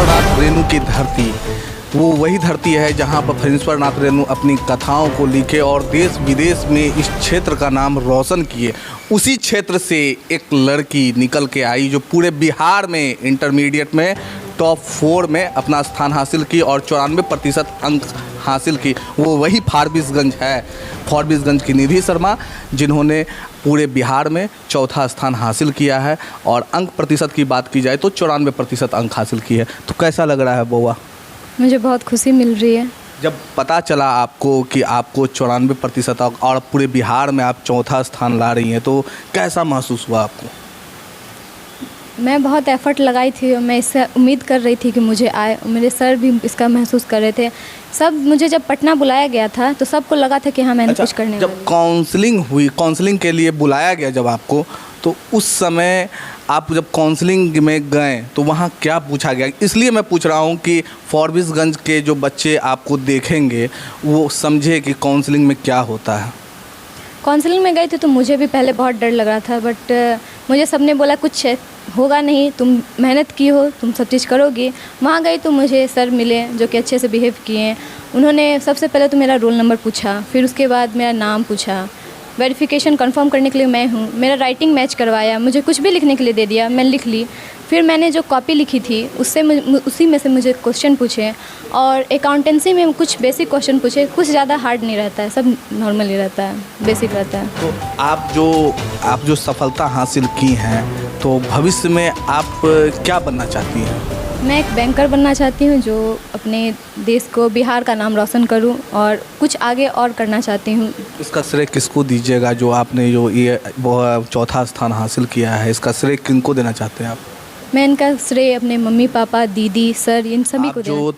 फणीश्वरनाथ रेणु की धरती, वो वही धरती है जहां पर फणीश्वरनाथ रेणु अपनी कथाओं को लिखे और देश विदेश में इस क्षेत्र का नाम रोशन किए। उसी क्षेत्र से एक लड़की निकल के आई जो पूरे बिहार में इंटरमीडिएट में टॉप 4 में अपना स्थान हासिल की और 94% अंक हासिल की। वो वही फारबिसगंज है, फारबिसगंज की निधि शर्मा, जिन्होंने पूरे बिहार में चौथा स्थान हासिल किया है। और अंक प्रतिशत की बात की जाए तो 94% अंक हासिल की है। तो कैसा लग रहा है बउआ? मुझे बहुत खुशी मिल रही है। जब पता चला आपको कि आपको 94% और पूरे बिहार में आप चौथा स्थान ला रही हैं, तो कैसा महसूस हुआ आपको? मैं बहुत एफ़र्ट लगाई थी और मैं इससे उम्मीद कर रही थी कि मुझे आए। मेरे सर भी इसका महसूस कर रहे थे। सब मुझे जब पटना बुलाया गया था तो सबको लगा था कि हाँ मैंने कुछ करने वाली। जब काउंसलिंग हुई, काउंसलिंग के लिए बुलाया गया जब आपको, तो उस समय आप जब काउंसलिंग में गए तो वहाँ क्या पूछा गया? इसलिए मैं पूछ रहा हूँ कि फारबिसगंज के जो बच्चे आपको देखेंगे वो समझे कि काउंसलिंग में क्या होता है। काउंसलिंग में गई थी तो मुझे भी पहले बहुत डर लग रहा था, बट मुझे सबने बोला कुछ होगा नहीं, तुम मेहनत की हो, तुम सब चीज़ करोगे। वहाँ गई तो मुझे सर मिले जो कि अच्छे से बिहेव किए। उन्होंने सबसे पहले तो मेरा रोल नंबर पूछा, फिर उसके बाद मेरा नाम पूछा, वेरिफिकेशन कंफर्म करने के लिए मैं हूँ, मेरा राइटिंग मैच करवाया, मुझे कुछ भी लिखने के लिए दे दिया, मैं लिख ली। फिर मैंने जो कॉपी लिखी थी उसी में से मुझे क्वेश्चन पूछे और अकाउंटेंसी में कुछ बेसिक क्वेश्चन पूछे। कुछ ज़्यादा हार्ड नहीं रहता है, सब नॉर्मल ही रहता है, बेसिक रहता है। तो आप जो सफलता हासिल की हैं, तो भविष्य में आप क्या बनना चाहती हैं? मैं एक बैंकर बनना चाहती हूँ जो अपने देश को, बिहार का नाम रोशन करूँ और कुछ आगे और करना चाहती हूँ। इसका श्रेय किसको दीजिएगा जो आपने ये चौथा स्थान हासिल किया है? इसका श्रेय किनको देना चाहते हैं आप? मैं इनका श्रेय अपने मम्मी पापा, दीदी, सर, इन सभी को देना। जो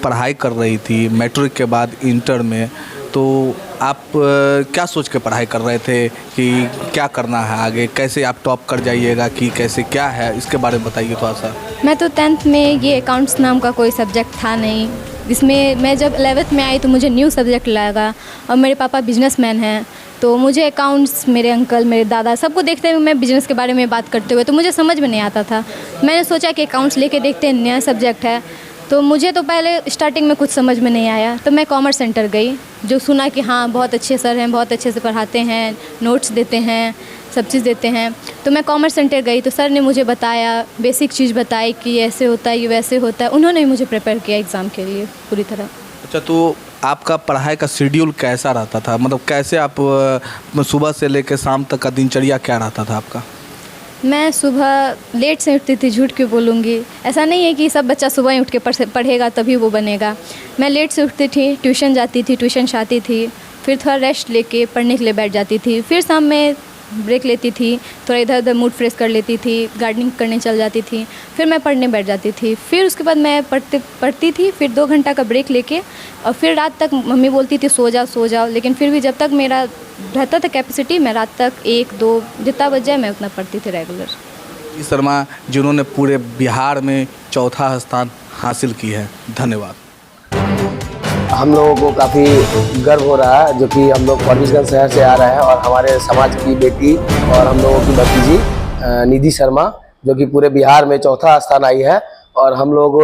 पढ़ाई कर रही थी मैट्रिक के बाद इंटर में, तो आप क्या सोच के पढ़ाई कर रहे थे कि क्या करना है आगे, कैसे आप टॉप कर जाइएगा कि कैसे क्या है, इसके बारे में बताइए थोड़ा सा। मैं तो 10th में ये अकाउंट्स नाम का कोई सब्जेक्ट था नहीं, इसमें मैं जब 11th में आई तो मुझे न्यू सब्जेक्ट लगा। और मेरे पापा बिजनेसमैन हैं तो मुझे अकाउंट्स, मेरे अंकल, मेरे दादा, सबको देखते हुए मैं बिज़नेस के बारे में बात करते हुए तो मुझे समझ में नहीं आता था। मैंने सोचा कि अकाउंट्स लेके देखते हैं, नया सब्जेक्ट है। तो मुझे तो पहले स्टार्टिंग में कुछ समझ में नहीं आया, तो मैं कॉमर्स सेंटर गई, जो सुना कि हाँ बहुत अच्छे सर हैं, बहुत अच्छे से पढ़ाते हैं, नोट्स देते हैं, सब चीज़ देते हैं। तो मैं कॉमर्स सेंटर गई तो सर ने मुझे बताया, बेसिक चीज़ बताई कि ऐसे होता है, ये वैसे होता है। उन्होंने मुझे प्रिपेयर किया एग्ज़ाम के लिए पूरी तरह। अच्छा, तो आपका पढ़ाई का शेड्यूल कैसा रहता था? मतलब कैसे आप सुबह से लेकर शाम तक का दिनचर्या क्या रहता था आपका? मैं सुबह लेट से उठती थी, झूठ क्यों बोलूँगी। ऐसा नहीं है कि सब बच्चा सुबह ही उठ के पढ़ेगा तभी वो बनेगा। मैं लेट से उठती थी, ट्यूशन जाती थी, ट्यूशन से आती थी, फिर थोड़ा रेस्ट लेके पढ़ने के लिए बैठ जाती थी। फिर शाम में ब्रेक लेती थी, थोड़ा इधर उधर मूड फ्रेश कर लेती थी, गार्डनिंग करने चल जाती थी, फिर मैं पढ़ने बैठ जाती थी। फिर उसके बाद मैं पढ़ती थी, फिर 2 घंटा का ब्रेक लेके और फिर रात तक मम्मी बोलती थी सो जाओ, लेकिन फिर भी जब तक मेरा रहता था कैपेसिटी, मैं रात तक 1-2 जितना बज जाए मैं उतना पढ़ती थी रेगुलर। निधि शर्मा जिन्होंने पूरे बिहार में चौथा स्थान हासिल की है, धन्यवाद। हम लोगों को काफ़ी गर्व हो रहा है जो कि हम लोग फारबिसगंज शहर से आ रहे हैं और हमारे समाज की बेटी और हम लोगों की भतीजी निधि शर्मा जो कि पूरे बिहार में चौथा स्थान आई है। और हम लोग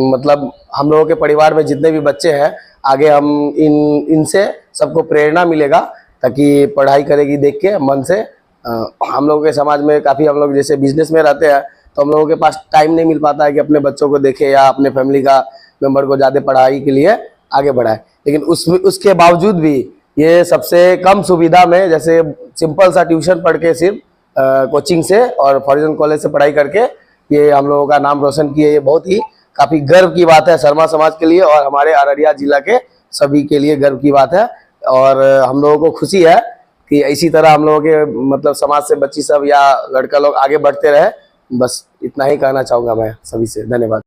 मतलब हम लोगों के परिवार में जितने भी बच्चे हैं, आगे हम इनसे सबको प्रेरणा मिलेगा ताकि पढ़ाई करेगी देख के मन से। हम लोगों के समाज में काफ़ी, हम लोग जैसे बिजनेस में रहते हैं तो हम लोगों के पास टाइम नहीं मिल पाता है कि अपने बच्चों को देखे या अपने फैमिली का मेम्बर को ज़्यादा पढ़ाई के लिए आगे बढ़ाए। लेकिन उसके बावजूद भी ये सबसे कम सुविधा में, जैसे सिंपल सा ट्यूशन पढ़ के सिर्फ कोचिंग से और फारबिसगंज कॉलेज से पढ़ाई करके ये हम लोगों का नाम रोशन किए। ये बहुत ही काफ़ी गर्व की बात है शर्मा समाज के लिए और हमारे अररिया जिला के सभी के लिए गर्व की बात है। और हम लोगों को खुशी है कि इसी तरह हम लोगों के मतलब समाज से बच्ची सब या लड़का लोग आगे बढ़ते रहे। बस इतना ही कहना चाहूँगा मैं सभी से। धन्यवाद।